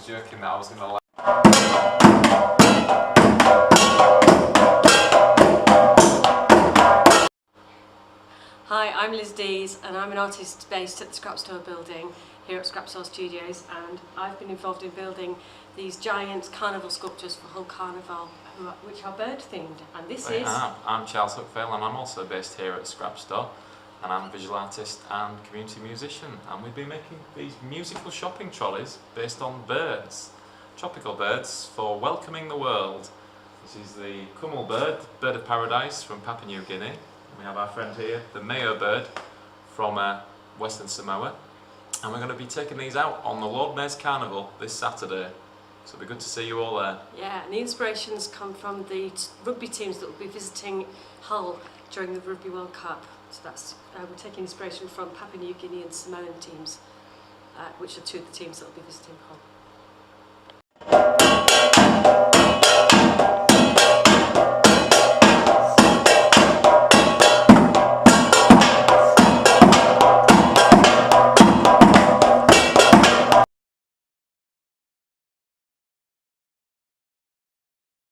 joking that I was going to like. Hi, I'm Liz Dees and I'm an artist based at the Scrap Store building here at Scrap Store Studios, and I've been involved in building these giant carnival sculptures for Hull Carnival, which are bird themed, and this is... I'm Charles Huckvale and I'm also based here at Scrap Store, and I'm a visual artist and community musician, and we've been making these musical shopping trolleys based on birds, tropical birds for welcoming the world. This is the Cummel bird, bird of paradise from Papua New Guinea. We have our friend here, the Mayo bird from Western Samoa, and we're going to be taking these out on the Lord Mayor's Carnival this Saturday, so it'll be good to see you all there. Yeah, and the inspirations come from the rugby teams that will be visiting Hull during the Rugby World Cup. So that's we're taking inspiration from Papua New Guinea and Samoan teams, which are two of the teams that will be visiting Hull.